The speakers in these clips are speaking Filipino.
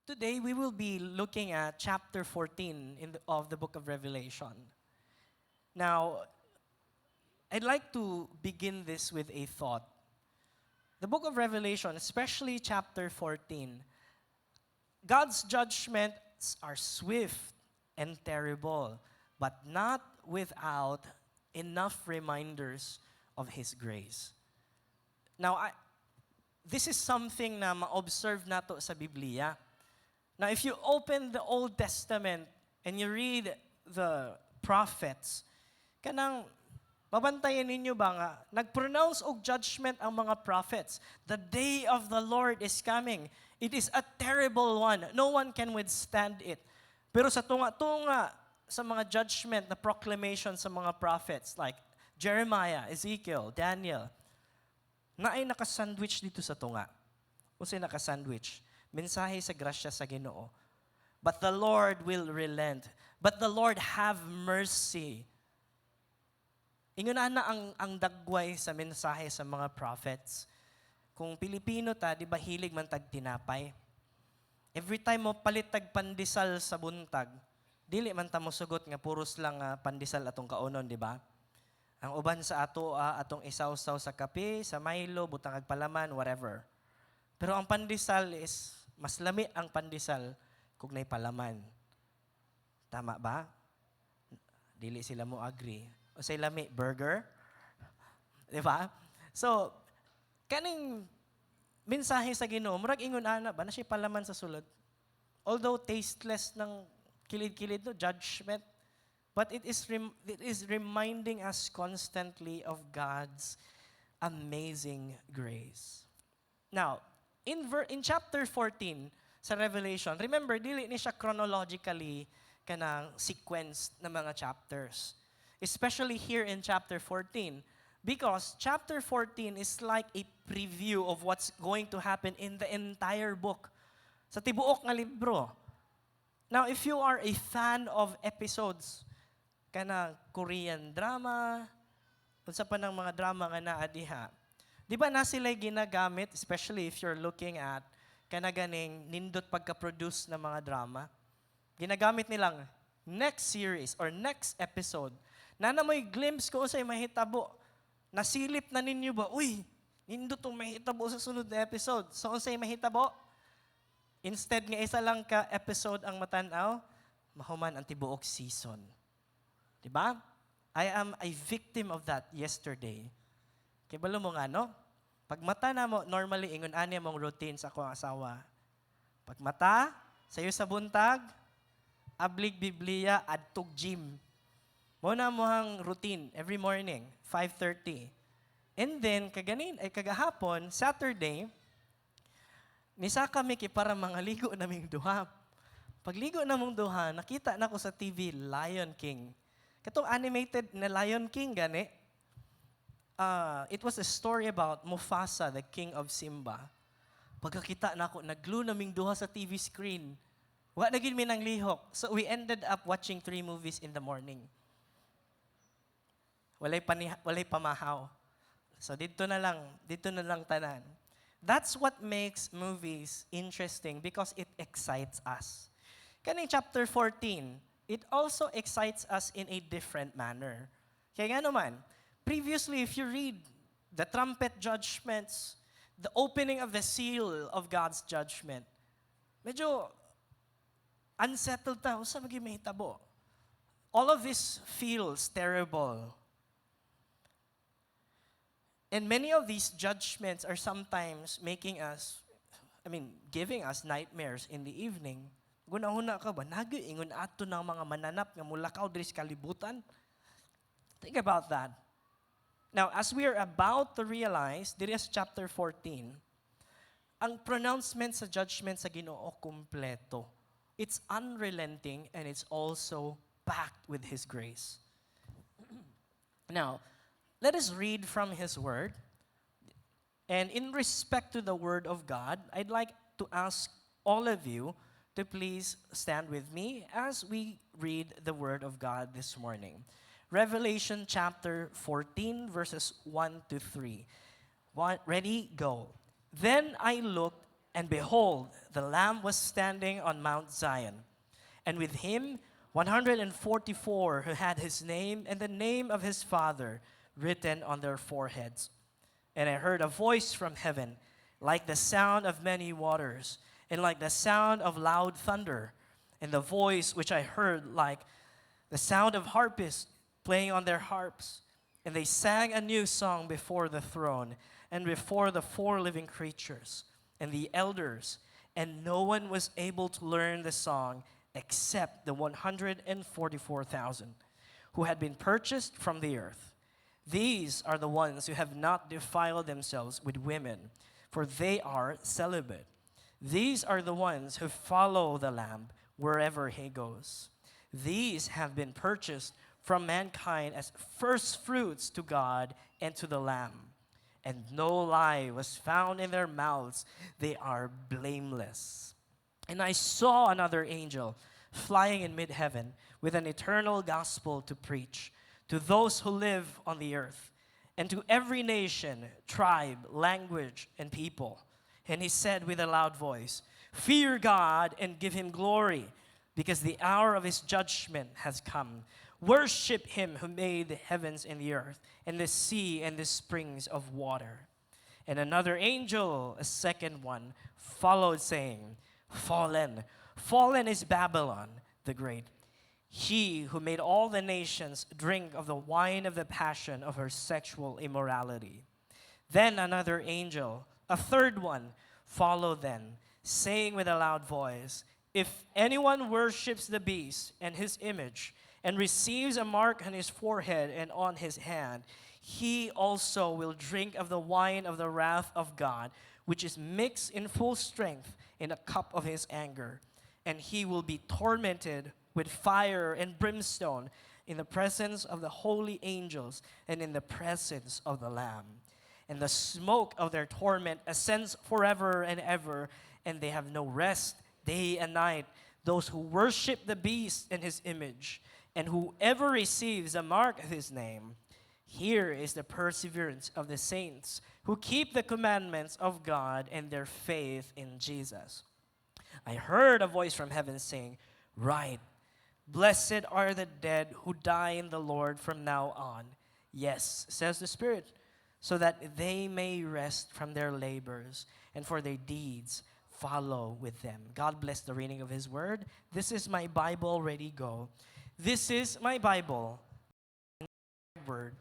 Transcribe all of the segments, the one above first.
Today, we will be looking at chapter 14 of the book of Revelation. Now, I'd like to begin this with a thought. The book of Revelation, especially chapter 14, God's judgments are swift and terrible, but not without enough reminders of His grace. Now, this is something na ma-observe nato sa Biblia. Now, if you open the Old Testament and you read the prophets, kanang mabantayan ninyo ba nga, nag-pronounce og judgment ang mga prophets. The day of the Lord is coming. It is a terrible one. No one can withstand it. Pero sa tunga-tunga sa mga judgment na proclamation sa mga prophets like Jeremiah, Ezekiel, Daniel, na ay nakasandwich dito sa tunga. Kung sa'y nakasandwich, mensahe sa grasya sa Ginoo. But the Lord will relent. But the Lord have mercy. Ingon na ang dagway sa mensahe sa mga prophets. Kung Pilipino ta, di ba hilig man tag tinapay? Every time mo palit tag pandesal sa buntag, dili man ta mo sugot nga puros lang pandesal atong kaunon, di ba? Ang uban sa ato, atong isawsaw sa kape, sa Milo, butang agpalaman, whatever. Pero ang pandesal is, mas lami ang pandesal kung na'y palaman. Tama ba? Dili sila mo agree. O say lami, burger? Di ba? So, kaning mensahe sa Ginoo, murag ingon ana ba na siya palaman sa sulod. Although tasteless ng kilid-kilid no, judgment, but it is reminding us constantly of God's amazing grace. Now, in chapter 14 sa Revelation, remember, dili ni siya chronologically kanang sequence ng mga chapters. Especially here in chapter 14. Because chapter 14 is like a preview of what's going to happen in the entire book. Sa tibuok nga libro. Now, if you are a fan of episodes, kanang Korean drama, unsa pa ng mga drama nga naa diha, di ba na sila ginagamit, especially if you're looking at kanaganing nindot pagka-produce ng mga drama, ginagamit nilang next series or next episode, na mo'y glimpse ko unsay mahitabo, nasilip na ninyo ba, uy, nindot itong mahitabo sa sunod na episode. So unsay mahitabo? Instead nga isa lang ka episode ang matanaw, mahuman ang tibuok season. Diba? I am a victim of that yesterday. Kaya balo mo nga, no? Pag mata na mo, normally, ingon ani mong routine sa akong asawa. Pag mata, sayo sa buntag, ablig Biblia, adtog gym. Muna mo hang routine every morning, 5:30. And then, kagahapon, Saturday, nisa kami para mga ligo naming duha. Pagligo namong duha, nakita na ko sa TV, Lion King. Katong animated na Lion King, gani. It was a story about Mufasa, the king of Simba. Pagkakita na ako, nagglue naming duha sa TV screen. Wa na gid mi nang lihok. So we ended up watching 3 movies in the morning. Walay pamahaw. So dito na lang tanan. That's what makes movies interesting because it excites us. Kaning chapter 14, it also excites us in a different manner. Kaya nga naman, previously, if you read the trumpet judgments, the opening of the seal of God's judgment, medyo unsettled ta. Usa maging mahitabo. All of this feels terrible. And many of these judgments are sometimes giving us nightmares in the evening. Gunahuna ka ba? Ingon ato ng mga mananap nga mulakaw diri sa kalibutan. Think about that. Now, as we are about to realize, diri sa chapter 14, ang pronouncement sa judgment sa Ginoo kumpleto. It's unrelenting and it's also packed with His grace. Now, let us read from His Word. And in respect to the Word of God, I'd like to ask all of you to please stand with me as we read the Word of God this morning. Revelation chapter 14, verses 1 to 3. Ready? Go. Then I looked, And behold, the Lamb was standing on Mount Zion, and with him 144 who had his name and the name of his Father written on their foreheads. And I heard a voice from heaven, like the sound of many waters, and like the sound of loud thunder. And the voice which I heard like the sound of harpists playing on their harps. And they sang a new song before the throne and before the four living creatures and the elders. And no one was able to learn the song except the 144,000 who had been purchased from the earth. These are the ones who have not defiled themselves with women, for they are celibate. These are the ones who follow the Lamb wherever he goes. These have been purchased from mankind as first fruits to God and to the Lamb. And no lie was found in their mouths. They are blameless. And I saw another angel flying in mid-heaven with an eternal gospel to preach to those who live on the earth and to every nation, tribe, language, and people. And he said with a loud voice, "Fear God and give him glory, because the hour of his judgment has come. Worship him who made the heavens and the earth and the sea and the springs of water." And another angel, a second one, followed, saying, "Fallen, fallen is Babylon the great, he who made all the nations drink of the wine of the passion of her sexual immorality." Then another angel, a third one, followed them, saying with a loud voice, "If anyone worships the beast and his image, and receives a mark on his forehead and on his hand, he also will drink of the wine of the wrath of God, which is mixed in full strength in a cup of his anger. And he will be tormented with fire and brimstone in the presence of the holy angels and in the presence of the Lamb. And the smoke of their torment ascends forever and ever, and they have no rest day and night, those who worship the beast and his image, and whoever receives a mark of his name. Here is the perseverance of the saints who keep the commandments of God and their faith in Jesus. I heard a voice from heaven saying, "Write, blessed are the dead who die in the Lord from now on. Yes, says the Spirit, so that they may rest from their labors, and for their deeds follow with them." God bless the reading of his word. This is my Bible, ready, go. This is my Bible, word,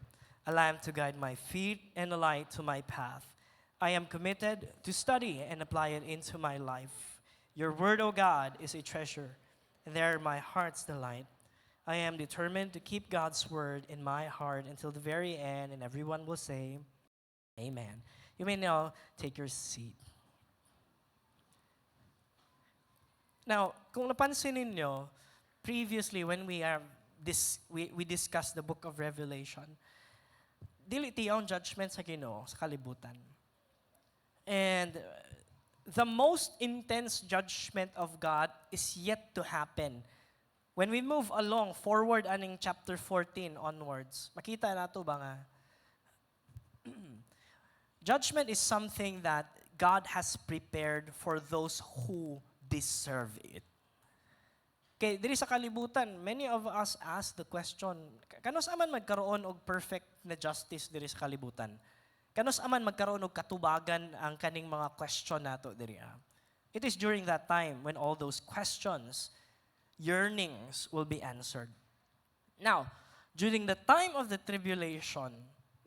a lamp to guide my feet and a light to my path. I am committed to study and apply it into my life. Your word, O God, is a treasure, and there my heart's delight. I am determined to keep God's word in my heart until the very end, and everyone will say, Amen. You may now take your seat. Now, kung napansin ninyo, previously when we discussed the book of Revelation, dili tiyong judgment sa Ginoo sa kalibutan. And the most intense judgment of God is yet to happen. When we move along forward aning chapter 14 onwards, makita nato ba nga judgment is something that God has prepared for those who deserve it. Okay, diri sa kalibutan, many of us ask the question, kanos aman magkaroon og perfect na justice diri sa kalibutan? Kanos aman magkaroon og katubagan ang kaning mga question nato diri? It is during that time when all those questions, yearnings will be answered. Now, during the time of the tribulation,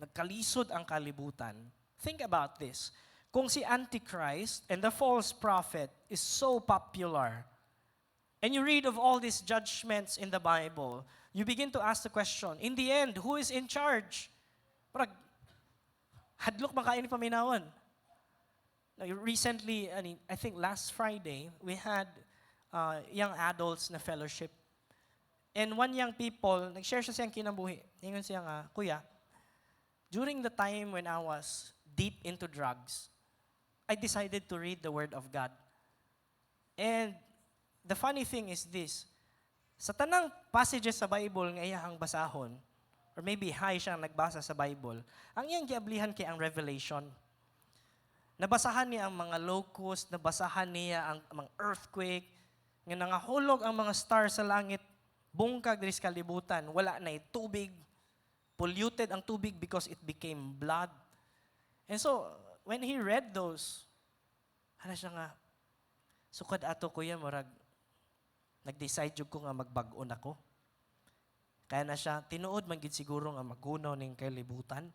nagkalisod ang kalibutan. Think about this. Kung si Antichrist and the false prophet is so popular, and you read of all these judgments in the Bible, you begin to ask the question, in the end, who is in charge? Parang, hadlok makain ni paminawon. Recently, I think last Friday, we had young adults na fellowship. And one young people, nag-share siya siyang kinabuhi. Ingon siya nga, "Kuya, during the time when I was deep into drugs, I decided to read the Word of God. And the funny thing is this, sa tanang passages sa Bible nga iyahang basahon, or maybe high siyang nagbasa sa Bible, ang iyang giablihan kay ang Revelation. Nabasahan niya ang mga locust, nabasahan niya ang mga earthquake, nga nangahulog ang mga stars sa langit, bungkag diri sa kalibutan, wala na tubig, polluted ang tubig because it became blood. And so, when he read those, ano siya nga, sukad ato kuya, murag, nag-decide jud ko nga magbag-on ako. Kaya na siya, tinuod man gid siguro nga magunaw ning kalibutan.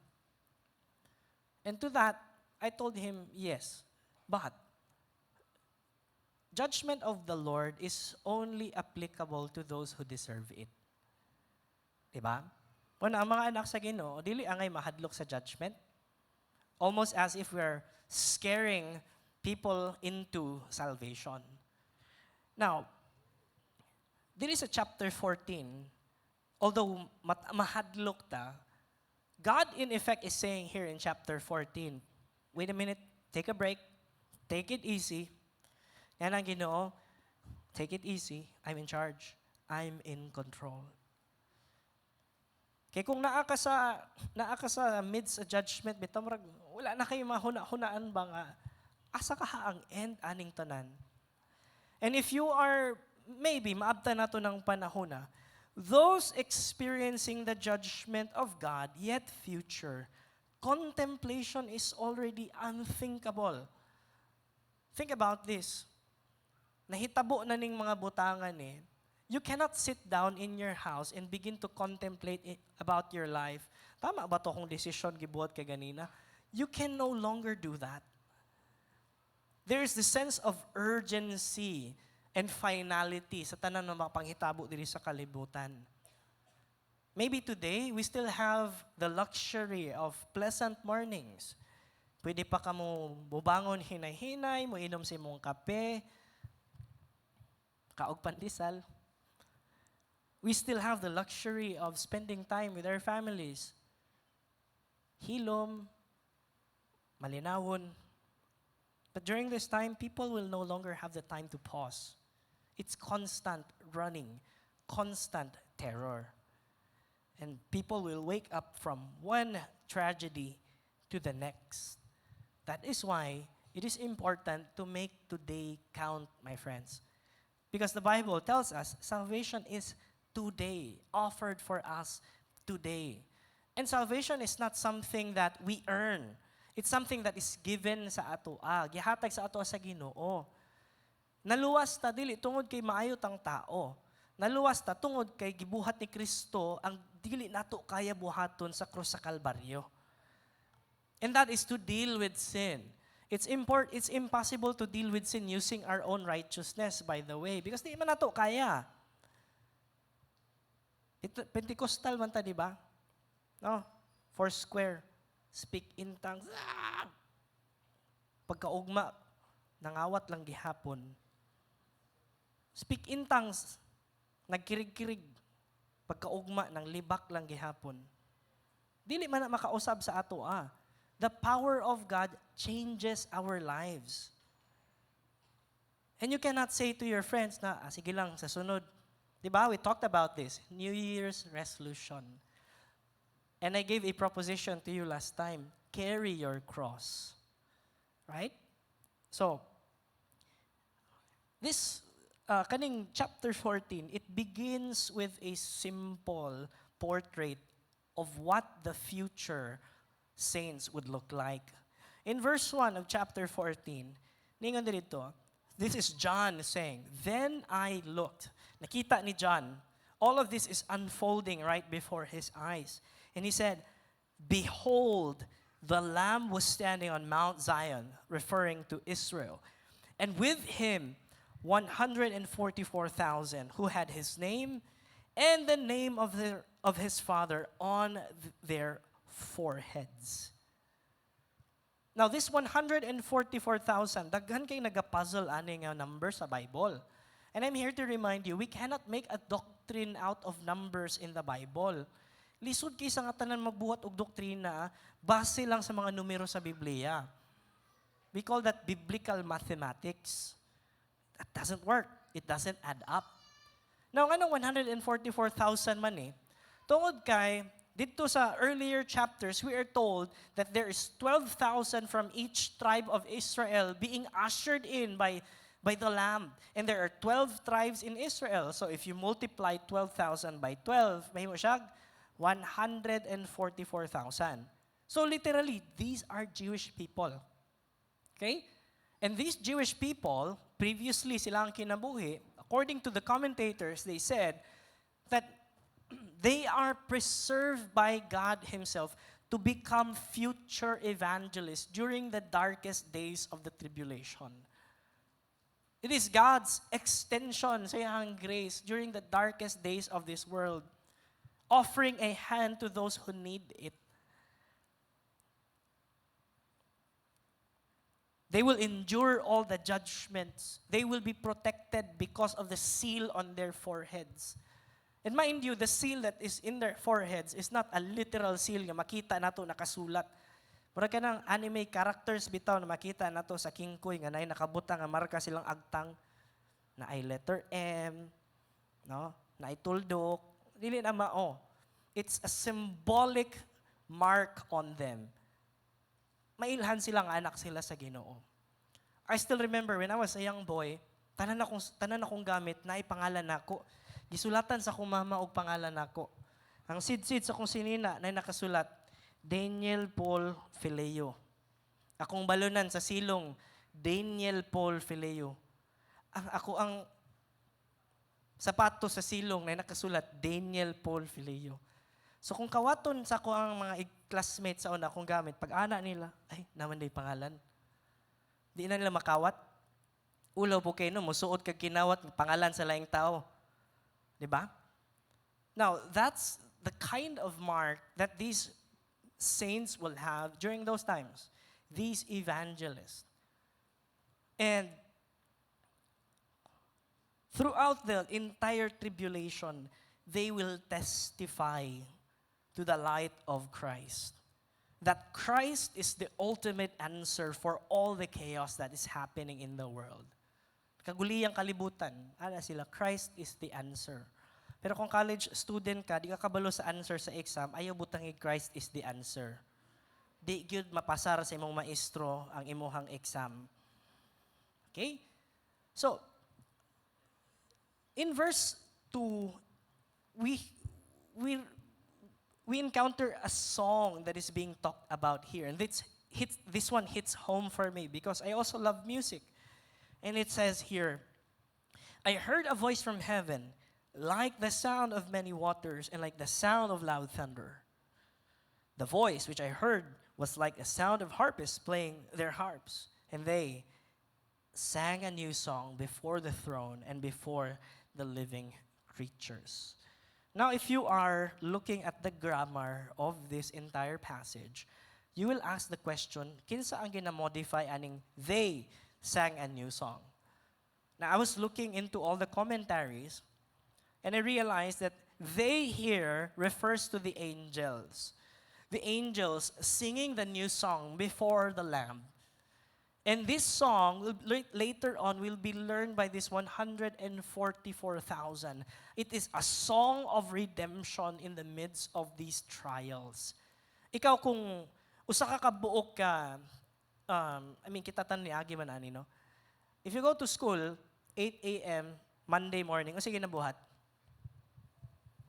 And to that, I told him, yes, but judgment of the Lord is only applicable to those who deserve it. Diba? Una, ang mga anak sa Ginoo, dili angay mahadlok sa judgment. Almost as if we're scaring people into salvation. Now, dili sa chapter 14, although mahadlok ta, God in effect is saying here in chapter 14, wait a minute, take a break, take it easy. Yan ang Ginoo, take it easy, I'm in charge, I'm in control. Kaya kung naa ka sa midst sa judgment, bitaw wala na kayo mahuna-hunaan ba nga, asa ka ang end aning tanan. And if you are, maybe, maabta na to ng panahon na, those experiencing the judgment of God, yet future, contemplation is already unthinkable. Think about this. Nahitabo na ning mga butangan you cannot sit down in your house and begin to contemplate about your life. Tama ba to kung desisyon gibuhat kay ganina? You can no longer do that. There's the sense of urgency and finality sa tanan ng mga panghitabo diri sa kalibutan. Maybe today, we still have the luxury of pleasant mornings. Pwede pa ka mo bubangon hinay-hinay, mo inom sa imong kape, kaog pandesal. We still have the luxury of spending time with our families. Hilom, malinawon. But during this time, people will no longer have the time to pause. It's constant running, constant terror. And people will wake up from one tragedy to the next. That is why it is important to make today count, my friends. Because the Bible tells us salvation is today, offered for us today. And salvation is not something that we earn. It's something that is given sa ato. Gihatag sa ato sa Ginoo. Naluwas ta dili tungod kay maayo tang tao. Naluwas ta tungod kay gibuhat ni Kristo ang dili nato kaya buhaton sa krus sa Kalbaryo. And that is to deal with sin. It's impossible to deal with sin using our own righteousness, by the way, because di man nato kaya. Pentecostal man ta, di ba? No? Foursquare. Speak in tongues. Pagkaugma, nangawat lang gihapon. Speak in tongues. Nagkirig-kirig. Pagkaugma, nang libak lang gihapon. Dili man na makausab sa ato. The power of God changes our lives. And you cannot say to your friends na, sige lang, sa sunod. Diba? We talked about this. New Year's resolution. And I gave a proposition to you last time. Carry your cross. Right? So, this, kaning chapter 14, it begins with a simple portrait of what the future saints would look like. In verse 1 of chapter 14, ningon dito, this is John saying, then I looked. Nakita ni John, all of this is unfolding right before his eyes. And he said, behold, the Lamb was standing on Mount Zion, referring to Israel. And with him, 144,000 who had his name and the name of his father on their foreheads. Now, this 144,000, daghan kay nagapuzzle ani nga number sa Bible. And I'm here to remind you, we cannot make a doctrine out of numbers in the Bible. Lisod kay sa nga tanan magbuhat og doktrina base lang sa mga numero sa Biblia. We call that biblical mathematics. That doesn't work. It doesn't add up. Now, nga 144,000 man tungod kay Dito sa earlier chapters, we are told that there is 12,000 from each tribe of Israel being ushered in by the Lamb. And there are 12 tribes in Israel. So if you multiply 12,000 by 12, may mo siya 144,000. So literally, these are Jewish people. Okay? And these Jewish people, previously silang kinabuhi, according to the commentators, they said that they are preserved by God Himself to become future evangelists during the darkest days of the tribulation. It is God's extension sa iyang grace during the darkest days of this world, offering a hand to those who need it. They will endure all the judgments. They will be protected because of the seal on their foreheads. And mind you, the seal that is in their foreheads is not a literal seal nga makita nato nakasulat. Mura ka ng anime characters bitaw na makita nato sa kingkoy nga nay nakabutang nga marka silang agtang na ay letter M, no? Na ay tuldok, dili na mao. It's a symbolic mark on them. Mailhan silang anak sila sa Ginoo. I still remember when I was a young boy, tanan akong gamit na ipangalan nako. Gisulatan sa akong mama og pangalan nako. Ang sid-sid sa akong sinina na nakasulat, Daniel Paul Fileo. Akong balunan sa silong, Daniel Paul Fileo. Ang sapato sa silong na nakasulat, Daniel Paul Fileo. So kung kawaton sa ako ang mga classmates sa una akong gamit, pag ana nila, ay, naman day pangalan. Di na nila makawat. Ulaw po kayo, no? Musuot kag kinawat, pangalan sa laing tao. Diba? Now, that's the kind of mark that these saints will have during those times. These evangelists. And throughout the entire tribulation, they will testify to the light of Christ. That Christ is the ultimate answer for all the chaos that is happening in the world. Kaguliyang kalibutan, ana sila, Christ is the answer. Pero kung college student ka, di ka kabalo sa answer sa exam, ayaw butangig Christ is the answer. Di gyud mapasar sa imong maestro ang imuhang exam. Okay? So, in verse 2, we encounter a song that is being talked about here. And this one hits home for me because I also love music. And it says here, I heard a voice from heaven, like the sound of many waters and like the sound of loud thunder. The voice which I heard was like a sound of harpists playing their harps. And they sang a new song before the throne and before the living creatures. Now, if you are looking at the grammar of this entire passage, you will ask the question, kinsa ang ginamodify aning they sang a new song? Now, I was looking into all the commentaries, and I realized that they here refers to the angels. The angels singing the new song before the Lamb. And this song, later on, will be learned by this 144,000. It is a song of redemption in the midst of these trials. Ikaw kung usa ka kabuok ka, kita tan ni agi man ani, no? If you go to school, 8 a.m., Monday morning, o sige na buhat?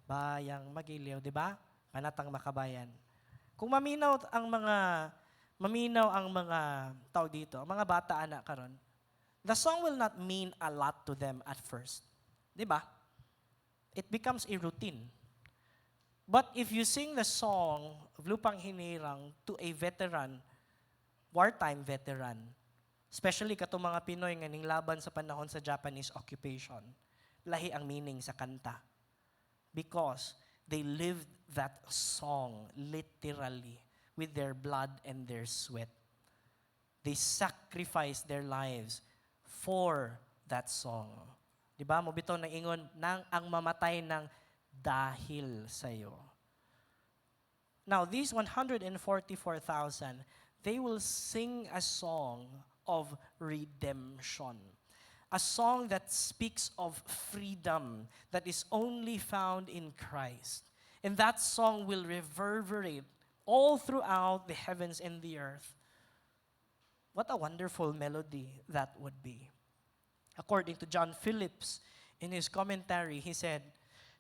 Bayang Magiliw, di ba? Manatang Makabayan. Kung maminaw ang mga tao dito, ang mga bata anak karon, the song will not mean a lot to them at first. Di ba? It becomes a routine. But if you sing the song of Lupang Hinirang to a veteran, wartime veteran, especially katong mga Pinoy nga ninglaban sa panahon sa Japanese occupation, lahi ang meaning sa kanta. Because they lived that song literally with their blood and their sweat. They sacrificed their lives for that song. Di ba? Mobito na ingon, nang ang mamatay ng dahil sa'yo. Now, these 144,000, they will sing a song of redemption. A song that speaks of freedom that is only found in Christ. And that song will reverberate all throughout the heavens and the earth. What a wonderful melody that would be. According to John Phillips, in his commentary, he said,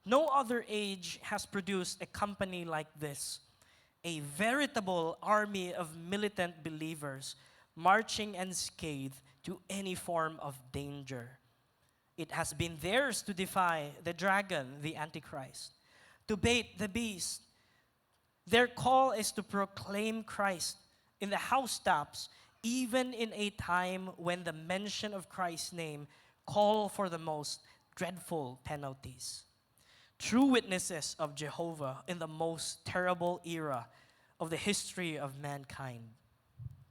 "No other age has produced a company like this, a veritable army of militant believers marching unscathed to any form of danger. It has been theirs to defy the dragon, the Antichrist, to bait the beast. Their call is to proclaim Christ in the housetops, even in a time when the mention of Christ's name call for the most dreadful penalties. True witnesses of Jehovah in the most terrible era of the history of mankind.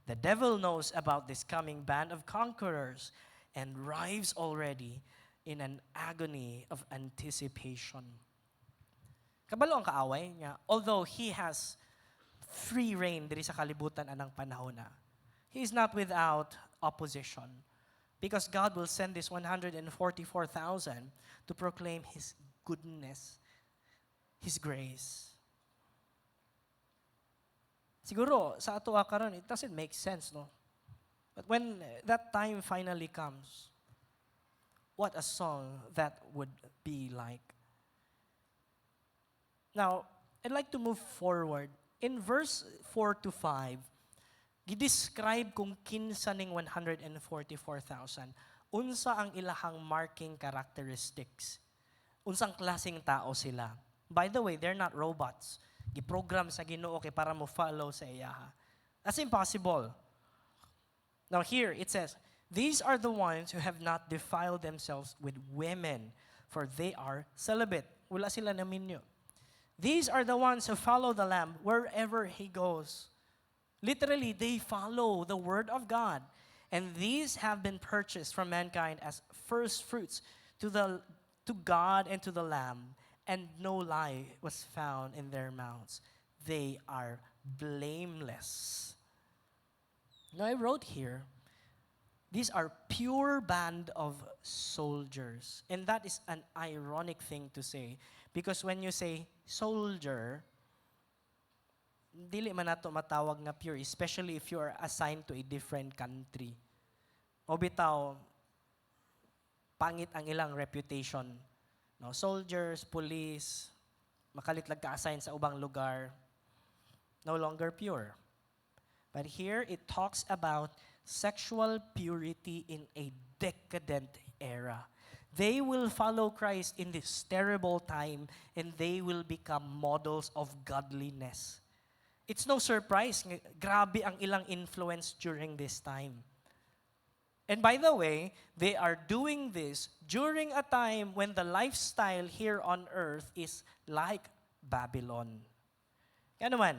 The devil knows about this coming band of conquerors and writhes already in an agony of anticipation." Kabalo ang kaaway niya, although he has free reign diri sa kalibutan anang panahon na, he is not without opposition. Because God will send this 144,000 to proclaim His goodness, His grace. Siguro, sa ato karon, it doesn't make sense, no? But when that time finally comes, what a song that would be like. Now, I'd like to move forward. In verse 4 to 5, gidescribe kung kinsa ning 144,000. Unsa ang ilahang marking characteristics. Unsang klaseng tao sila. By the way, they're not robots. Giprogram sa Ginoo kay para mo follow sa iyaha. That's impossible. Now here it says, "These are the ones who have not defiled themselves with women, for they are celibate." Wala sila na minyo. "These are the ones who follow the Lamb wherever He goes." Literally, they follow the word of God. And these have been purchased from mankind as first fruits to God and to the Lamb. And no lie was found in their mouths. They are blameless. Now I wrote here, these are pure band of soldiers. And that is an ironic thing to say. Because when you say soldier, dili man nato matawag nga pure, especially if you are assigned to a different country. O bitaw, pangit ang ilang reputation. No, soldiers, police, makalitlag ka-assign sa ubang lugar, no longer pure. But here it talks about sexual purity in a decadent era. They will follow Christ in this terrible time and they will become models of godliness. It's no surprise, grabe ang ilang influence during this time. And by the way, they are doing this during a time when the lifestyle here on earth is like Babylon. Kaya naman,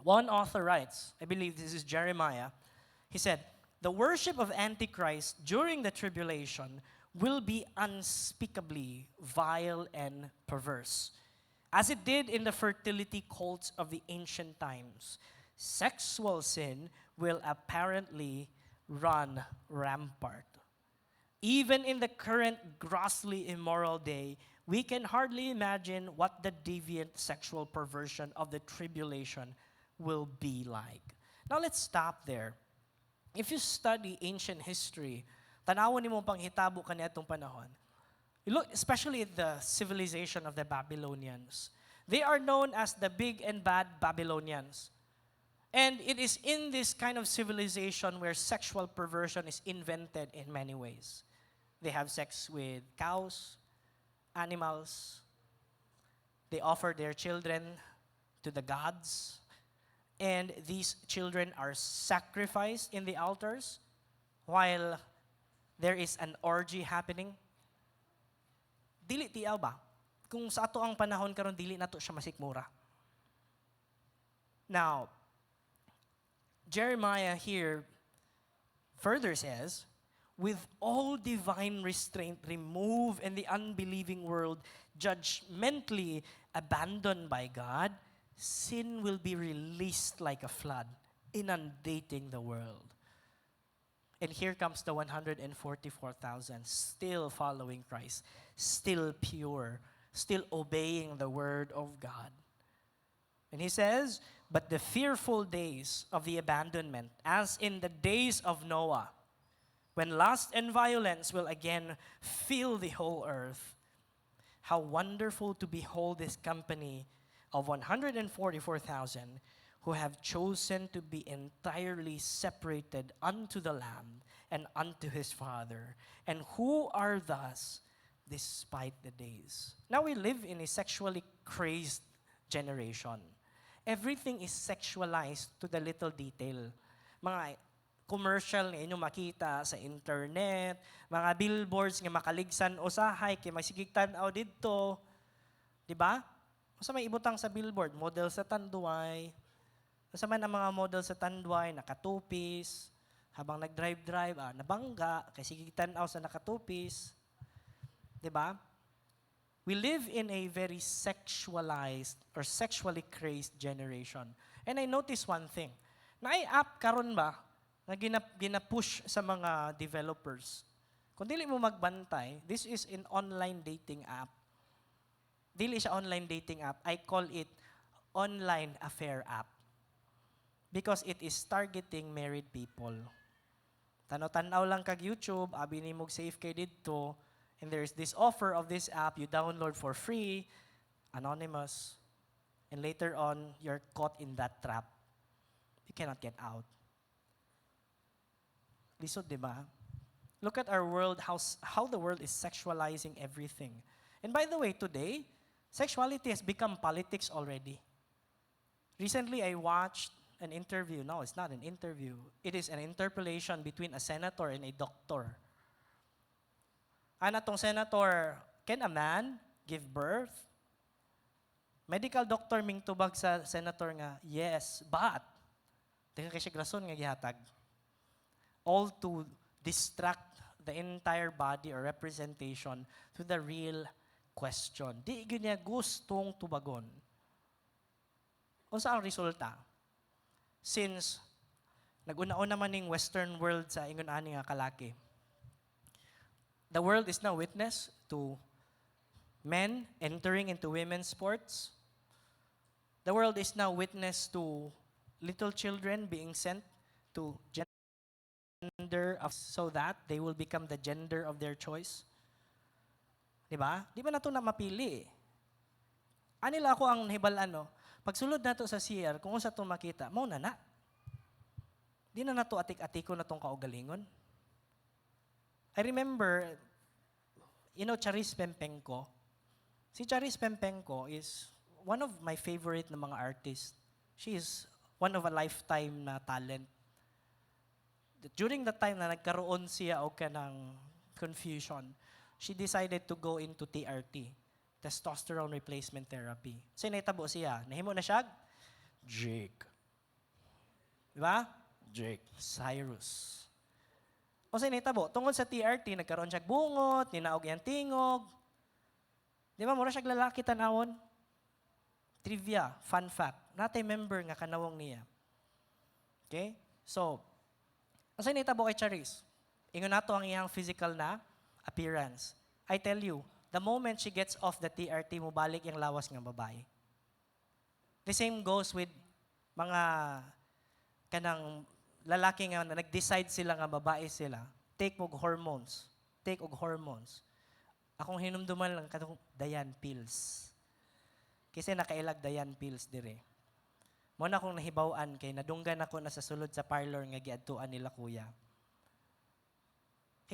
one author writes, I believe this is Jeremiah, he said, "The worship of Antichrist during the tribulation will be unspeakably vile and perverse, as it did in the fertility cults of the ancient times. Sexual sin will apparently run rampant. Even in the current grossly immoral day, we can hardly imagine what the deviant sexual perversion of the tribulation will be like." Now let's stop there. If you study ancient history, tanawon nimo pang hitabo kaniadtong panahon. You look especially at the civilization of the Babylonians. They are known as the big and bad Babylonians. And it is in this kind of civilization where sexual perversion is invented in many ways. They have sex with cows, animals. They offer their children to the gods. And these children are sacrificed in the altars while there is an orgy happening. Dili tiyaw ba? Kung sa ato ang panahon karon dili nato siya masikmura. Now, Jeremiah here further says, "With all divine restraint removed and the unbelieving world judgmentally abandoned by God, sin will be released like a flood, inundating the world." And here comes the 144,000 still following Christ, still pure, still obeying the word of God. And he says, but the fearful days of the abandonment, as in the days of Noah, when lust and violence will again fill the whole earth, how wonderful to behold this company of 144,000 who have chosen to be entirely separated unto the Lamb and unto his Father, and who are thus despite the days. Now we live in a sexually crazed generation. Everything is sexualized to the little detail. Mga commercial nga inyo makita sa internet, mga billboards nga makaligsan usahay, kay masigigtan aw didto. Di ba? Sa may ibutang sa billboard, model sa tanduay. Sa man ang mga model sa tanduay, nakatupis, habang nag-drive-drive, nabangga, kay sigigtan aw sa nakatupis. Di ba? We live in a very sexualized or sexually crazed generation. And I notice one thing. Na ay app karon ba na gina-push sa mga developers. Kung dili mo magbantay, this is an online dating app. Dili siya online dating app. I call it online affair app. Because it is targeting married people. Tanaw-tanaw lang kag YouTube, abi ni mog save kay didto. And there's this offer of this app you download for free, anonymous, and later on, you're caught in that trap. You cannot get out. Lisod, di ba? Look at our world, how the world is sexualizing everything. And by the way, today, sexuality has become politics already. Recently, I watched an interview. No, it's not an interview. It is an interpellation between a senator and a doctor. Tong senator, can a man give birth? Medical doctor ming tubag sa senator nga, yes, but, tingnan kay siya grason nga gihatag. All to distract the entire body or representation to the real question. Di niya gustong tubagon. Unsa ang resulta? Since nag-una-una man ning Western world sa ingon ani nga kalaki, the world is now witness to men entering into women's sports. The world is now witness to little children being sent to gender so that they will become the gender of their choice. Di ba? Di ba nato na mapili? Anila ako ang nahibalan, no? Pagsulod nato sa CR, kung sa ito makita, mau na. Di na nato atik-atiko na tong kaugalingon. I remember, Charis Pempenko. Si Charis Pempenko is one of my favorite na mga artists. She is one of a lifetime na talent. During the time na nagkaroon siya o kanang confusion, she decided to go into TRT, testosterone replacement therapy. So naitabo siya. Nahimo na siya? Jake. Diba? Jake. Cyrus. O sa initabo, tungkol sa TRT, nagkaroon siya bungot, ninaog yung tingog. Di ba, mura siya lalaki tanawon? Trivia, fun fact. Natay member nga kanawong niya. Okay? So, o sa initabo kay Charis, ingon nato ang iyang physical na appearance. I tell you, the moment she gets off the TRT, mubalik yung lawas ng babae. The same goes with mga kanang lalaki nga na nag-decide sila nga babae sila, take og hormones. Take og hormones. Akong hinumduman lang katong Dayan pills. Kasi nakailag Dayan pills dire. Mo na akong nahibaw-an kay nadunggan ako na sa sulod sa parlor nga giadtuan nila kuya.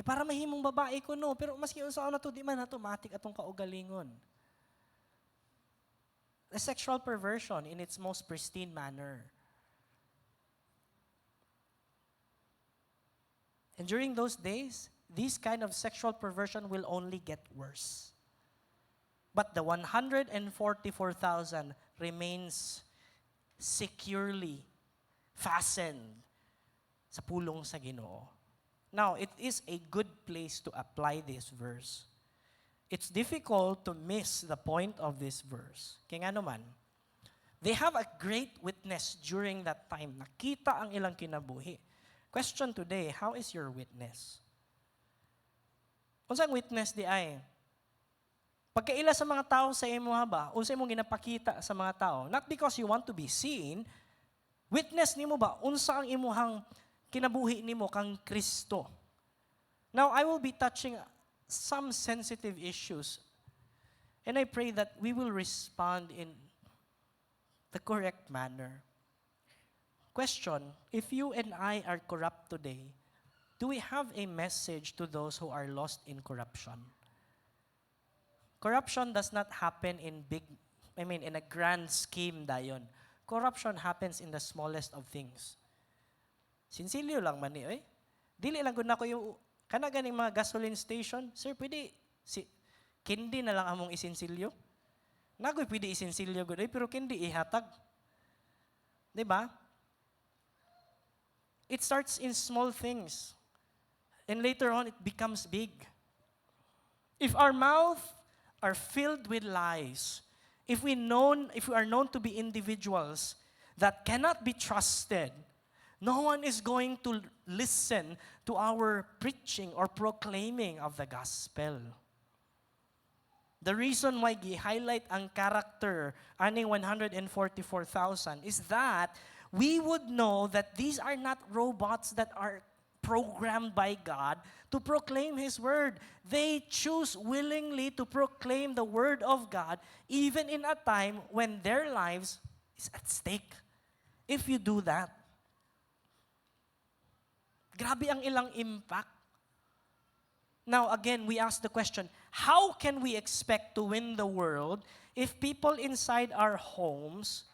Para mahimong babae ko no, pero maski unsa na to di man nato matik atong kaugalingon. A sexual perversion in its most pristine manner. And during those days, this kind of sexual perversion will only get worse. But the 144,000 remains securely fastened sa pulong sa Ginoo. Now, it is a good place to apply this verse. It's difficult to miss the point of this verse. Kaya nga naman, they have a great witness during that time. Nakita ang ilang kinabuhi. Question today, how is your witness? Unsang witness di ay? Pagkaila sa mga tao sa imo ba, unsa imong ginapakita sa mga tao, not because you want to be seen, witness nimo ba unsa ang imuhang kinabuhi nimo kang Kristo. Now, I will be touching some sensitive issues, and I pray that we will respond in the correct manner. Question, if you and I are corrupt today, do we have a message to those who are lost in corruption? Corruption does not happen in in a grand scheme dayon. Corruption happens in the smallest of things. Sinsilyo lang man ni, dili lang gud nako yung kana ganing mga gasoline station, sir, pwede kindi na lang among isinsilyo. Nagoy pwede isinsilyo gud, pero kindi ihatag. 'Di ba? It starts in small things. And later on, it becomes big. If our mouth are filled with lies, if we are known to be individuals that cannot be trusted, no one is going to listen to our preaching or proclaiming of the gospel. The reason why gi-highlight ang character aning 144,000 is that we would know that these are not robots that are programmed by God to proclaim His word. They choose willingly to proclaim the word of God even in a time when their lives is at stake. If you do that, grabe ang ilang impact. Now again, we ask the question, how can we expect to win the world if people inside our homes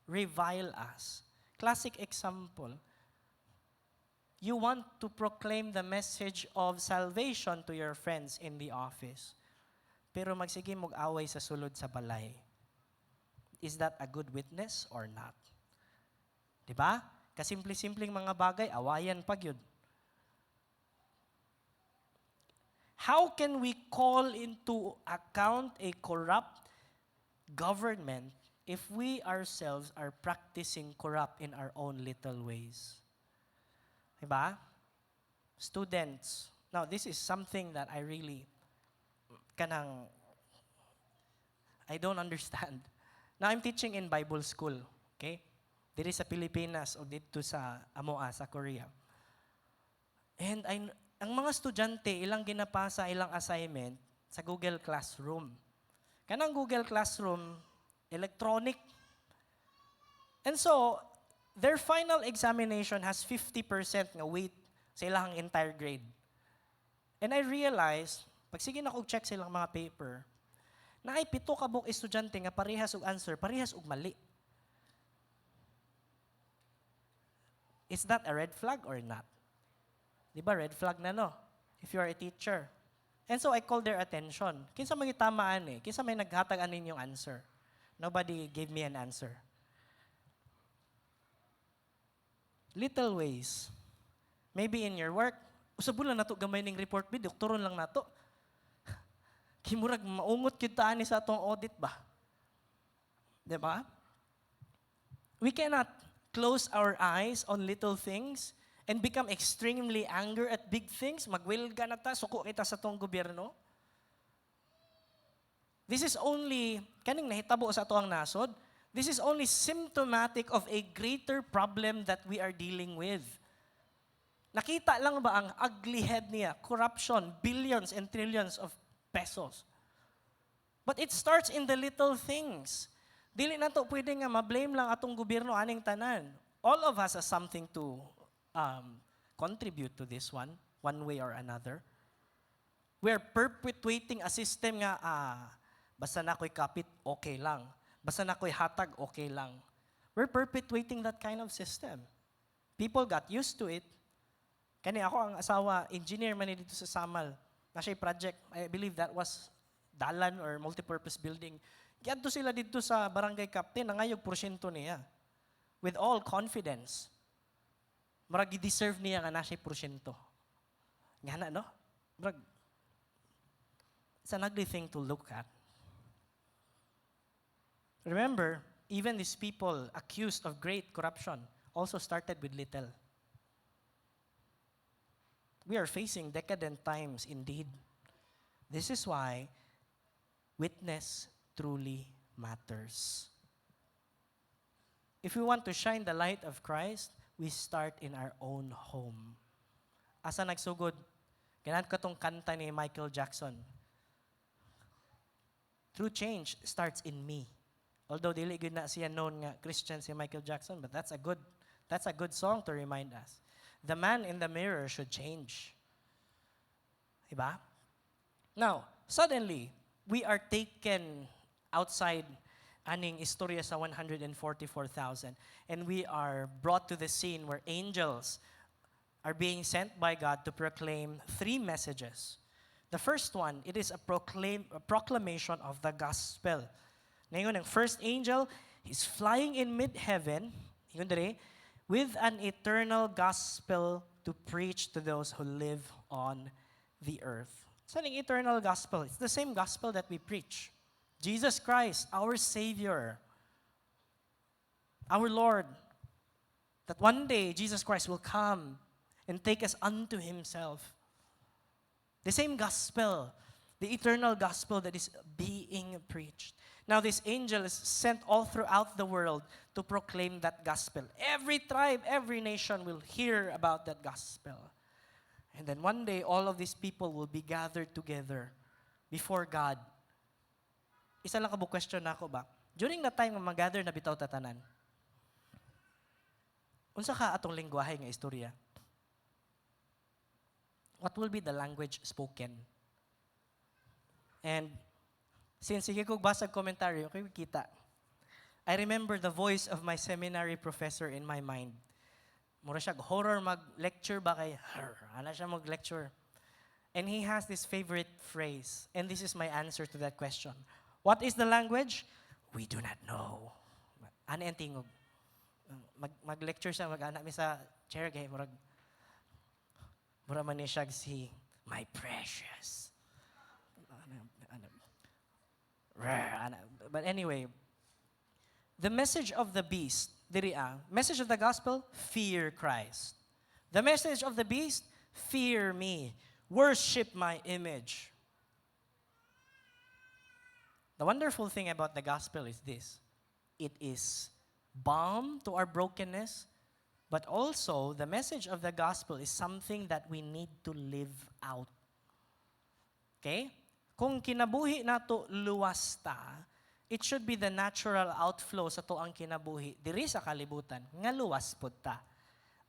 revile us? Classic example. You want to proclaim the message of salvation to your friends in the office. Pero magsige mag-away sa sulod sa balay. Is that a good witness or not? Diba? Kasimple-simpleng mga bagay, awayan pag yun. How can we call into account a corrupt government if we ourselves are practicing corrupt in our own little ways? Diba? Students. Now, this is something that I really I don't understand. Now, I'm teaching in Bible school. Okay? Dito sa Pilipinas o dito sa Amoa, sa Korea. And ang mga estudyante, ilang ginapasa, ilang assignment sa Google Classroom. Kanang Google Classroom, electronic. And so, their final examination has 50% nga weight sa ilang entire grade. And I realized, pag sige na kong check sa ilang mga paper, na ay 7 ka buok estudyante nga parehas og answer, parehas og mali. Is that a red flag or not? Di ba red flag na no? If you are a teacher. And so I called their attention. Kinsa may tamaan kinsa may naghatag anin yung answer. Nobody gave me an answer. Little ways. Maybe in your work, usabon lang nato gamay ning report bid, doktoron lang nato. Kimurag maungot kita ani sa atong audit ba? Di ba? We cannot close our eyes on little things and become extremely angry at big things. Magwilga na ta, suko kita sa tong gobyerno. This is only, kaning nahitabo sa ato ang nasod, this is only symptomatic of a greater problem that we are dealing with. Nakita lang ba ang ugly head niya? Corruption, billions and trillions of pesos. But it starts in the little things. Dili na to pwede nga ma-blame lang atong gobyerno aning tanan. All of us has something to contribute to this one way or another. We are perpetuating a system nga, basta na ko'y kapit, okay lang. Basta na ko'y hatag, okay lang. We're perpetuating that kind of system. People got used to it. Kani ako ang asawa, engineer man dito sa Samal. Na siya'y project, I believe that was dalan or multipurpose building. Kiyadto sila dito sa barangay captain, nangayog porsyento niya. With all confidence. Marag i-deserve niya nga na siya'y porsyento. Nga na, no? Marag, it's an ugly thing to look at. Remember, even these people accused of great corruption also started with little. We are facing decadent times indeed. This is why witness truly matters. If we want to shine the light of Christ, we start in our own home. Asa nagsugod, ganaan ko tong kanta ni Michael Jackson. True change starts in me. Although dili gud na siya known nga Christian si Michael Jackson, but that's a good song to remind us. The man in the mirror should change. Diba? Now, suddenly, we are taken outside aning istorya sa 144,000 and we are brought to the scene where angels are being sent by God to proclaim 3 messages. The first one, it is a proclamation of the gospel. Ngayon, ang first angel is flying in mid-heaven, with an eternal gospel to preach to those who live on the earth. So, ang eternal gospel, it's the same gospel that we preach. Jesus Christ, our Savior, our Lord, that one day Jesus Christ will come and take us unto Himself. The same gospel, the eternal gospel that is being preached. Now this angel is sent all throughout the world to proclaim that gospel. Every tribe, every nation will hear about that gospel. And then one day, all of these people will be gathered together before God. Isa lang kabuk question na ako ba? During the time na mag-gather na bitaw tatanan, unsa ka atong lingwahe nga istorya? What will be the language spoken? And since sige kong basag komentaryo, okay, kita. I remember the voice of my seminary professor in my mind. Mura siya, horror mag-lecture ba kay, ana siya mag-lecture. And he has this favorite phrase, and this is my answer to that question. What is the language? We do not know. Ano yung tingog? Mag-lecture siya, mag-anak mi sa chair, kay mura man ni siya si, my precious. But anyway, the message of the beast, message of the gospel, fear Christ. The message of the beast, fear me. Worship my image. The wonderful thing about the gospel is this. It is balm to our brokenness, but also the message of the gospel is something that we need to live out. Okay? Kung kinabuhi nato luwas ta, it should be the natural outflow sa to ang kinabuhi diri sa kalibutan nga luwas pud ta.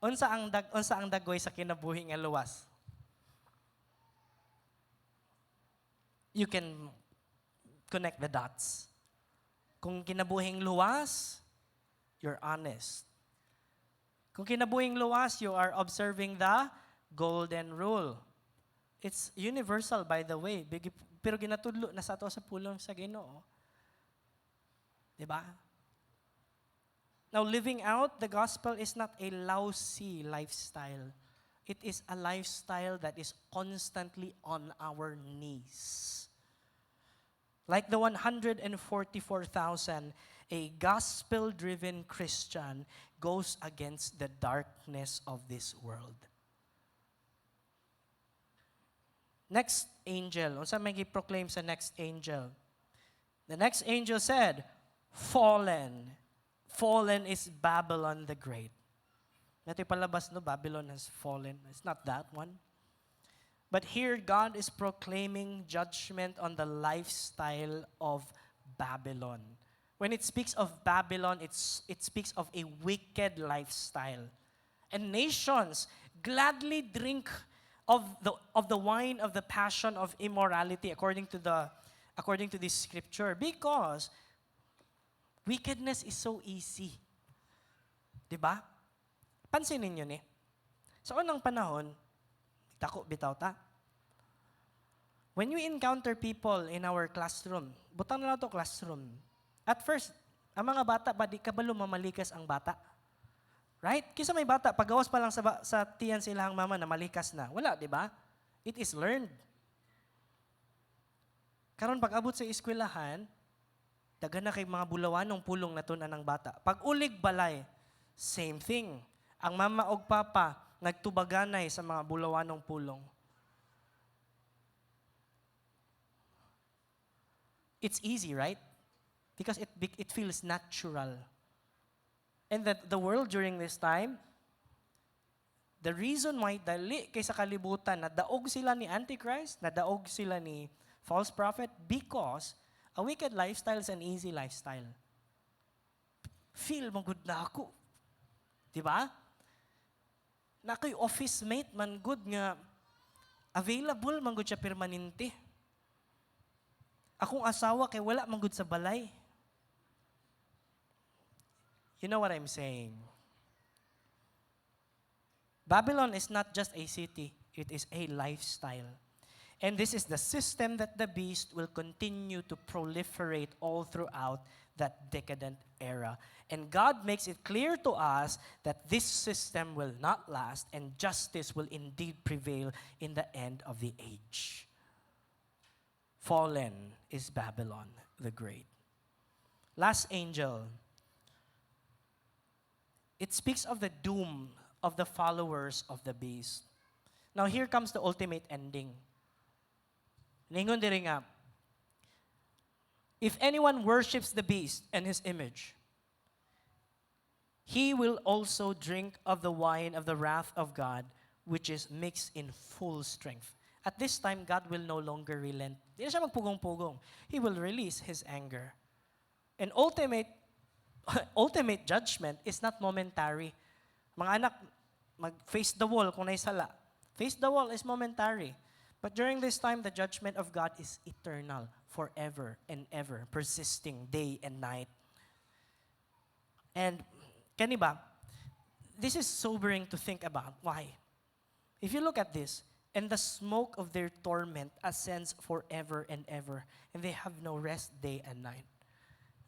Unsa ang dagway sa kinabuhi nga luwas? You can connect the dots. Kung kinabuhing luwas, you're honest. Kung kinabuhing luwas, you are observing the golden rule. It's universal, by the way. Pero ginatudlo na sa to sa pulong sa Ginoo. Diba? Now, living out the gospel is not a lousy lifestyle. It is a lifestyle that is constantly on our knees. Like the 144,000, a gospel-driven Christian goes against the darkness of this world. Next angel, unsa may gi-proclaim sa next angel? The next angel said, fallen. Fallen is Babylon the Great. Nato palabas no, Babylon has fallen. It's not that one. But here, God is proclaiming judgment on the lifestyle of Babylon. When it speaks of Babylon, it speaks of a wicked lifestyle. And nations gladly drink of the wine of the passion of immorality, according to this scripture, because wickedness is so easy. Diba? Pansinin niyo ni. Sa unang panahon, dako bitaw ta. When you encounter people in our classroom, butang na to classroom. At first, ang mga bata ba di kabalo mamalikas ang bata? Right? Kisa may bata pagawas pa lang sa tiyan silang mama na malikas na. Wala, di ba? It is learned. Karon pag abot sa eskwelahan, dagan na kay mga bulawanong pulong natunan ng bata. Pag ulig balay, same thing. Ang mama og papa nagtubaganay sa mga bulawanong pulong. it's easy, right? Because it feels natural. And that the world during this time, the reason why dali kay sa kalibutan, nadaog sila ni Antichrist, nadaog sila ni false prophet, because a wicked lifestyle is an easy lifestyle. Feel mo good na ako. Diba? Na kay office mate man good nga available man good siya permanente. Akong asawa kay wala man good sa balay. You know what I'm saying? Babylon is not just a city, it is a lifestyle. And this is the system that the beast will continue to proliferate all throughout that decadent era. And God makes it clear to us that this system will not last and justice will indeed prevail in the end of the age. Fallen is Babylon the Great. Last angel. It speaks of the doom of the followers of the beast. Now here comes the ultimate ending. Ningon diri nga, if anyone worships the beast and his image, he will also drink of the wine of the wrath of God, which is mixed in full strength. At this time, God will no longer relent. Di na siya magpugong-pugong. He will release His anger. And ultimate judgment is not momentary. Mga anak, mag-face the wall kung naisala. Face the wall is momentary. But during this time, the judgment of God is eternal, forever and ever, persisting day and night. And, kaniba, this is sobering to think about. Why? If you look at this, and the smoke of their torment ascends forever and ever, and they have no rest day and night.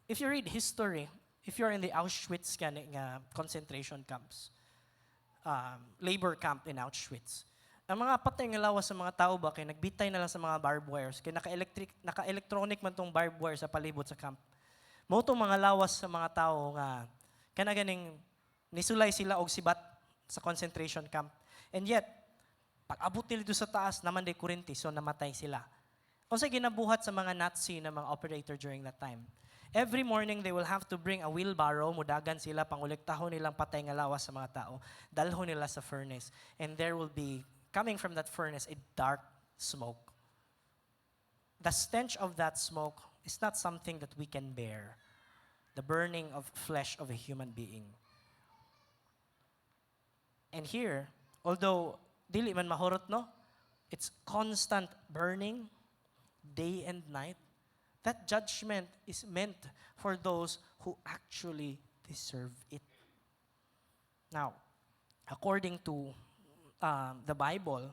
If you read history, if you're in the Auschwitz concentration camps, labor camp in Auschwitz, ang mga patay nga lawas sa mga tao ba, kay nagbitay na lang sa mga barbed wires, kay naka-electronic man tong barbed wire sa palibot sa camp. Mo tong mga lawas sa mga tao nga, kanaganing nisulay sila og sibat sa concentration camp. And yet, pag abot nila dito sa taas, naman day kurinti, so namatay sila. Kung sa ginabuhat sa mga Nazi na mga operator during that time, every morning they will have to bring a wheelbarrow, mudagan sila, panguliktahon nilang patay nga lawas sa mga tao, dalhon nila sa furnace, and there will be, coming from that furnace, a dark smoke. The stench of that smoke is not something that we can bear. The burning of flesh of a human being. And here, although dili man mahurot, no? It's constant burning, day and night. That judgment is meant for those who actually deserve it. Now, according to the Bible,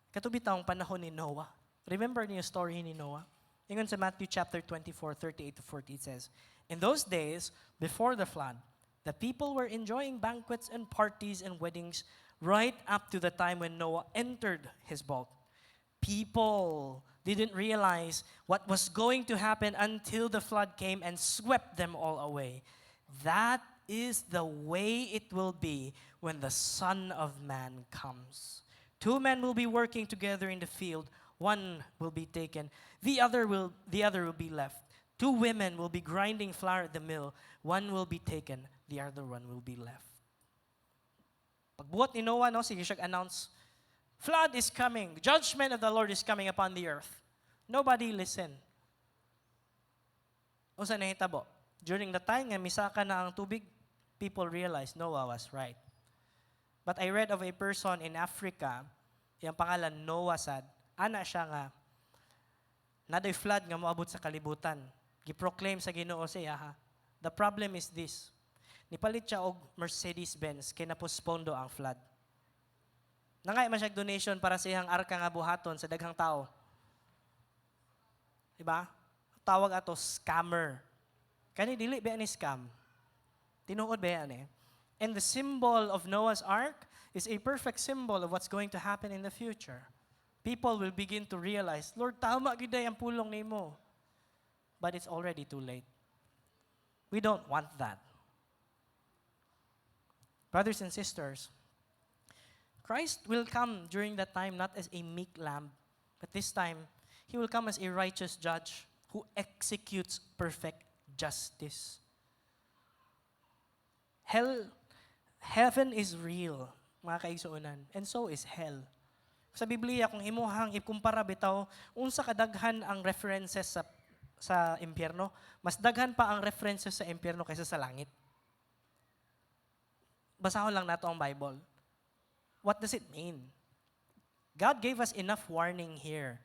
katubitang panahon ni Noah. Remember niyo yung story ni Noah? Ingon sa Matthew chapter 24, 38 to 40, it says, in those days, before the flood, the people were enjoying banquets and parties and weddings right up to the time when Noah entered his boat. People didn't realize what was going to happen until the flood came and swept them all away. That is the way it will be when the Son of Man comes. 2 men will be working together in the field. One will be taken. The other will be left. 2 women will be grinding flour at the mill. One will be taken. The other one will be left. Pagbuhat ni Noah, no, sige siya announce, flood is coming. Judgment of the Lord is coming upon the earth. Nobody listened. O sa nahitabo? During the time nga misaka na ang tubig, people realized Noah was right. But I read of a person in Africa, yung pangalan Noah sad, ana siya nga, naday flood nga moabot sa kalibutan. Giproclaim sa Ginoo siya, ha? The problem is this. Nipalit siya og Mercedes-Benz, kaya napospondo ang flood. Nangay man siya donation para sa iyang arka nga buhaton sa daghang tao. Diba? Tawag ato scammer. Kani dili ba ni scam? Tinuod ba yan eh? And the symbol of Noah's Ark is a perfect symbol of what's going to happen in the future. People will begin to realize, Lord, tama giday ang pulong nimo. But it's already too late. We don't want that. Brothers and sisters, Christ will come during that time not as a meek lamb, but this time, He will come as a righteous judge. who executes perfect justice. Heaven is real, mga kaigsuonan, and so is hell. Sa Biblia, kung imuhang ikumpara bitaw, unsa kadaghan ang references sa impyerno, mas daghan pa ang references sa impyerno kaysa sa langit. Basahon lang nato ang Bible. What does it mean? God gave us enough warning here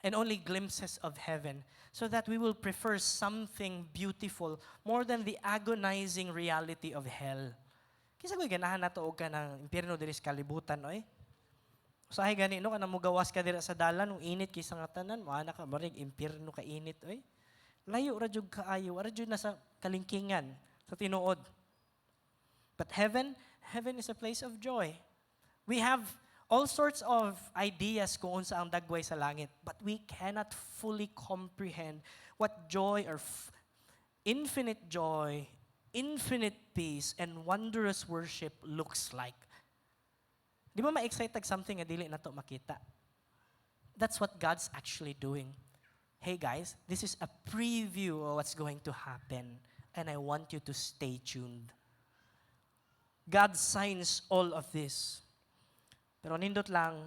and only glimpses of heaven so that we will prefer something beautiful more than the agonizing reality of hell. Kisa ko'y ganahan nato og ka ng impyerno diri sa kalibutan, oy. Usahay gani no kanang mugawas ka dira sa dalan, ung init kaysa nga tanan, maana ka marig impyerno ka init, oy. Layo ra jud kaayo, ara jud na sa kalingkingan, sa tinuod. But heaven is a place of joy. We have all sorts of ideas kung unsa ang dagway sa langit, but we cannot fully comprehend what joy or infinite joy, infinite peace, and wondrous worship looks like. Di ba ma-excite something nga dili nato makita? That's what God's actually doing. Hey guys, this is a preview of what's going to happen, and I want you to stay tuned. God signs all of this. Pero nindot lang,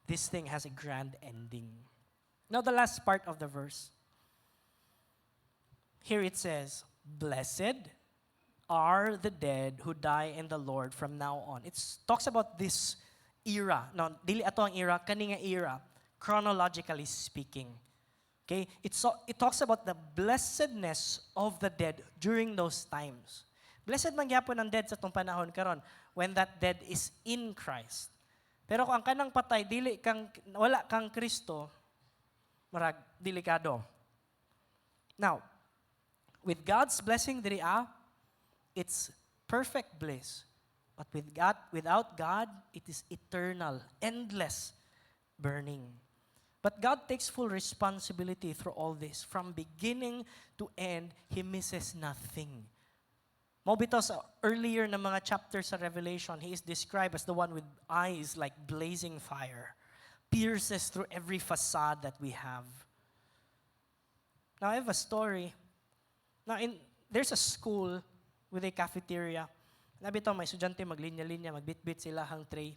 this thing has a grand ending. Now the last part of the verse. Here it says, "Blessed are the dead who die in the Lord from now on." It talks about this era. No, dili ato ang era, kani nga era, chronologically speaking. Okay? It talks about the blessedness of the dead during those times. Blessed man gyapon ang dead sa tong panahon karon when that dead is in Christ. Pero kung ang kanang patay wala kang Kristo, marag delikado. Now, with God's blessing diri it's perfect bliss. But without God, it is eternal, endless burning. But God takes full responsibility through all this. From beginning to end, He misses nothing. Mo bitaw sa earlier na mga chapters sa Revelation, He is described as the one with eyes like blazing fire, pierces through every facade that we have. Now I have a story. Now there's a school with a cafeteria. Nabitaw may estudyante maglinya-linya, magbitbit sila hang tray.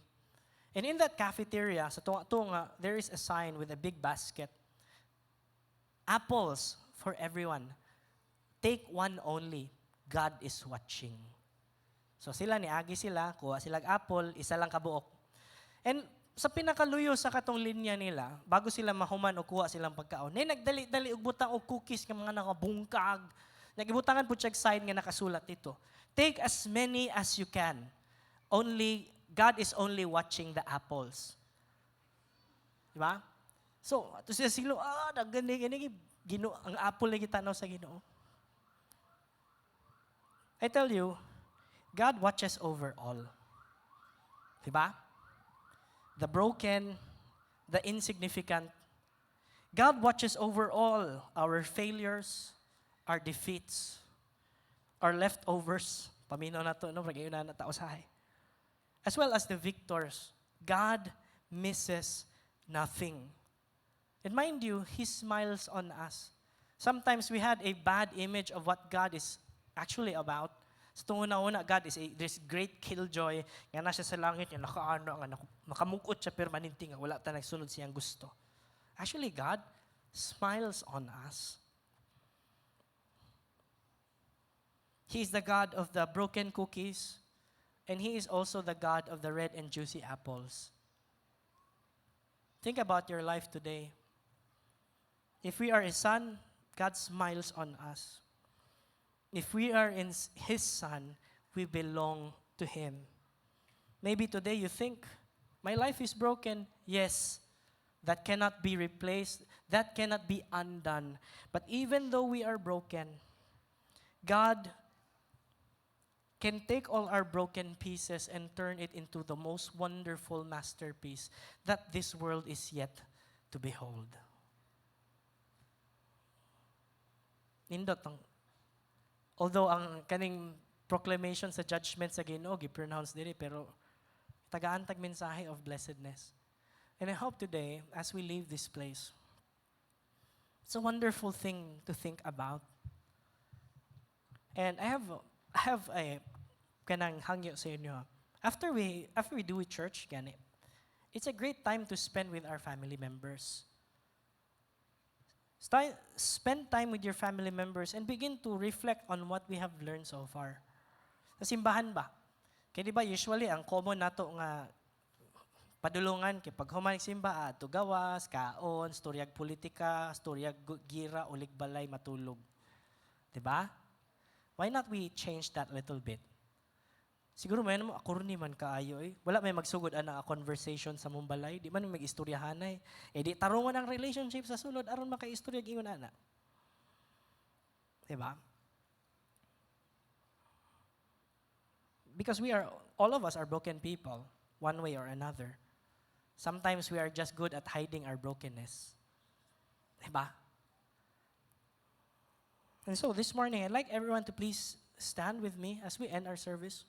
And in that cafeteria, sa tunga, there is a sign with a big basket. Apples for everyone. Take one only. God is watching. So sila niagi sila, kuha silang apple, isa lang kabuok. And sa pinakaluyo sa katong linya nila, bago sila mahuman o kuha silang pagkaon, nagdali-dali og butang og cookies nga mga nakabungkag. Nagibutangan po siya sign nga nakasulat dito. Take as many as you can. God is only watching the apples. Diba? So, ato sila silo, gani ang apple na gitanaw sa Ginoo. I tell you, God watches over all. Diba? The broken, the insignificant. God watches over all our failures, our defeats, our leftovers. Paminaw na to, no? Pag-iunan na tausahay. As well as the victors. God misses nothing. And mind you, He smiles on us. Sometimes we had a bad image of what God is actually about. Sa tunguna-una, God is this great killjoy, nga nasa sa langit, nga nakamukot siya permanente, nga wala ta nagsunod siyang gusto. Actually, God smiles on us. He is the God of the broken cookies, and He is also the God of the red and juicy apples. Think about your life today. If we are His son, God smiles on us. If we are in His Son, we belong to Him. Maybe today you think, my life is broken. Yes, that cannot be replaced. That cannot be undone. But even though we are broken, God can take all our broken pieces and turn it into the most wonderful masterpiece that this world is yet to behold. Nindot ang although ang kaning proclamation sa judgment sa Ginoo gi-pronounce diri, pero tagaan tag mensahe of blessedness. And I hope today, as we leave this place, It's a wonderful thing to think about. And I have a kanang hangyo sa inyo. After we do church, gani, it's a great time to spend with our family members. Spend time with your family members and begin to reflect on what we have learned so far. Sa simbahan ba? Kaya di ba usually ang common nato nga padulungan kay pag human simba ato gawas, kaon, storyag politika, storyag gira, ulig balay, matulog. Di ba? Why not we change that little bit? Siguro may naman ako rin man kaayo eh. Wala may magsugod ana a conversation sa mong balay. Di man mag-istoryahan eh. Eh di tarungan ang relationship sa sulod aron makaistorya ingon ana. Di ba? Because all of us are broken people, one way or another. Sometimes we are just good at hiding our brokenness. Di ba? And so this morning, I'd like everyone to please stand with me as we end our service.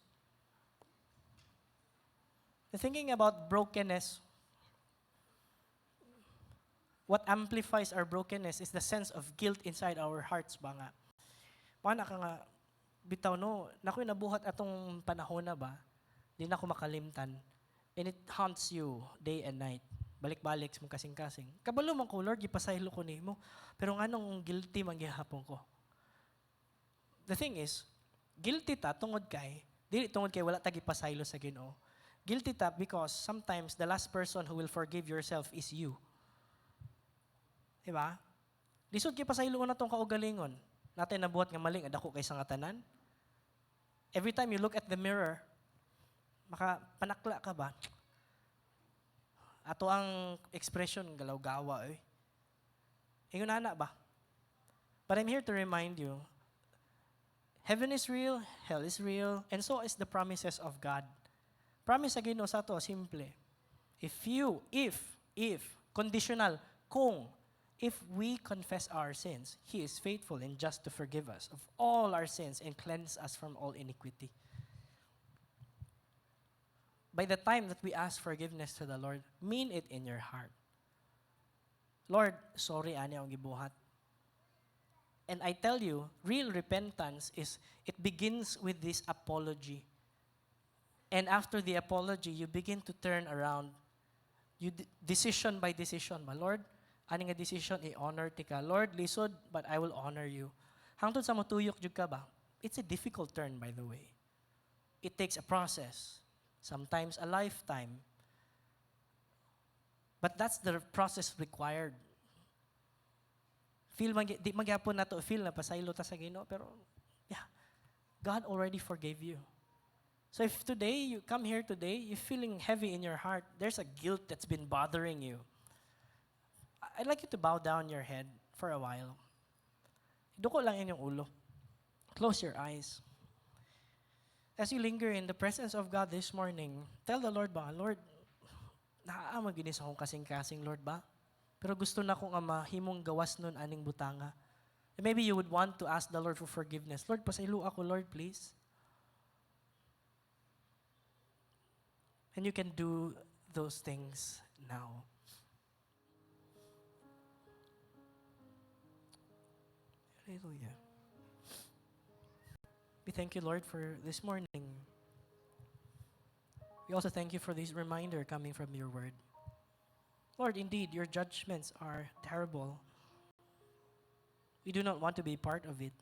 Thinking about brokenness, what amplifies our brokenness is the sense of guilt inside our hearts ba nga. Paano ka nga, bitaw no, nako'y nabuhat atong panahon na ba, di na ako makalimtan. And it haunts you day and night. Balik-balik mong kasing-kasing. Kabalo man ko, Lord, gipasaylo ko nimo. Pero nga nung guilty man gihapon ko. The thing is, guilty ta tungod kay, dili tungod kay wala ta gipasaylo sa Ginoo. Guilty ta because sometimes the last person who will forgive yourself is you. Diba? Lisod kay pasaylo na tong kaugalingon. Natin nabuhat nga maling adako kay nga tanan. Every time you look at the mirror, makapanakla ka ba? Ato ang expression galaw-gawa eh. Ingon ana ba? But I'm here to remind you, heaven is real, hell is real, and so is the promises of God. Promise sa Ginoo sa to, simple. If, conditional, if we confess our sins, He is faithful and just to forgive us of all our sins and cleanse us from all iniquity. By the time that we ask forgiveness to the Lord, mean it in your heart. Lord, sorry ani ang gibuhat. And I tell you, real repentance it begins with this apology. And after the apology, you begin to turn around. You decision by decision. Ma Lord, ani nga decision i-honor ti ka. Lord, lisod, but I will honor you. Hangtod sa motuyok jud ka ba? It's a difficult turn, by the way. It takes a process. Sometimes a lifetime. But that's the process required. Di magyapon na to feel na pasaylo ta sa Ginoo, pero yeah, God already forgave you. So if today, you come here today, you're feeling heavy in your heart, there's a guilt that's been bothering you. I'd like you to bow down your head for a while. Duko lang inyong ulo. Close your eyes. As you linger in the presence of God this morning, tell the Lord ba, Lord, naaamag ginis akong kasing-kasing, Lord ba? Pero gusto na akong mahimong gawas nun aning butanga. And maybe you would want to ask the Lord for forgiveness. Lord, pasaylo ako, Lord, please. And you can do those things now. Hallelujah. We thank you, Lord, for this morning. We also thank you for this reminder coming from your word. Lord, indeed, your judgments are terrible. We do not want to be part of it.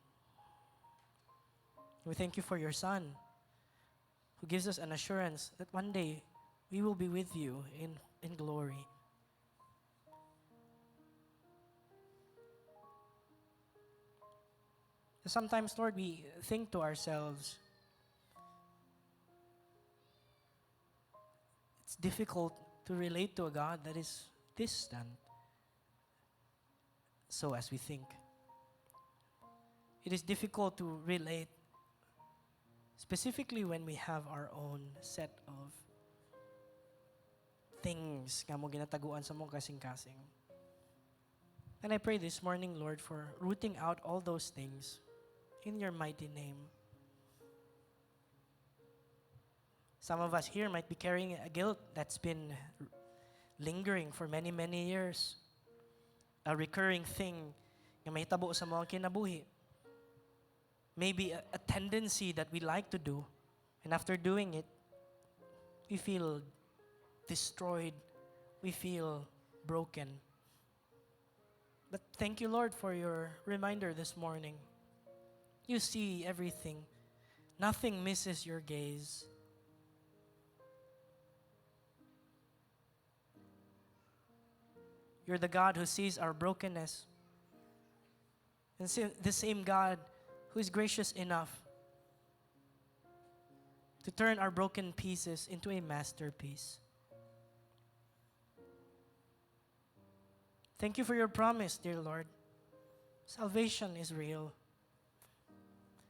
We thank you for your Son, who gives us an assurance that one day we will be with you in glory. Sometimes, Lord, we think to ourselves, it's difficult to relate to a God that is distant. So as we think, it is difficult to relate, specifically when we have our own set of things nga mo ginataguan sa mong kasing-kasing. And I pray this morning, Lord, for rooting out all those things in your mighty name. Some of us here might be carrying a guilt that's been lingering for many, many years. A recurring thing nga mahitabo sa mga kinabuhi. Maybe a tendency that we like to do, and after doing it, we feel destroyed, we feel broken. But thank you, Lord, for your reminder this morning. You see everything. Nothing misses your gaze. You're the God who sees our brokenness. And the same God who is gracious enough to turn our broken pieces into a masterpiece. Thank you for your promise, dear Lord. Salvation is real.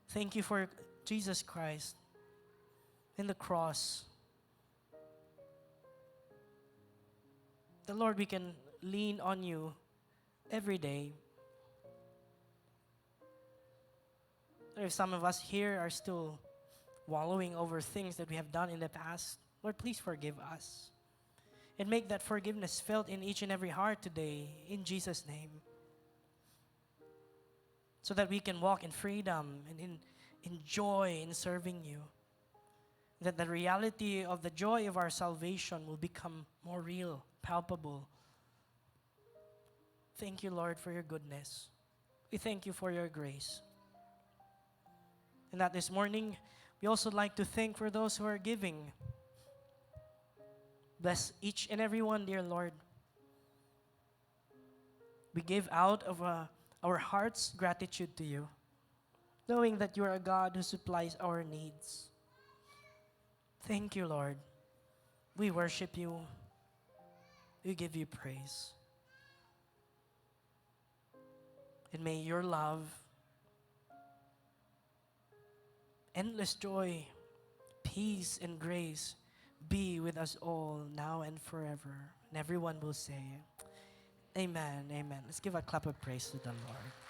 Thank you for Jesus Christ and the cross. The Lord, we can lean on you every day. If some of us here are still wallowing over things that we have done in the past, Lord, please forgive us. And make that forgiveness felt in each and every heart today, in Jesus' name. So that we can walk in freedom and in joy in serving you. That the reality of the joy of our salvation will become more real, palpable. Thank you, Lord, for your goodness. We thank you for your grace. And that this morning, we also like to thank for those who are giving. Bless each and every one, dear Lord. We give out of our heart's gratitude to you, knowing that you are a God who supplies our needs. Thank you, Lord. We worship you. We give you praise. And may your love, endless joy, peace, and grace be with us all now and forever. And everyone will say, Amen, amen. Let's give a clap of praise to the Lord.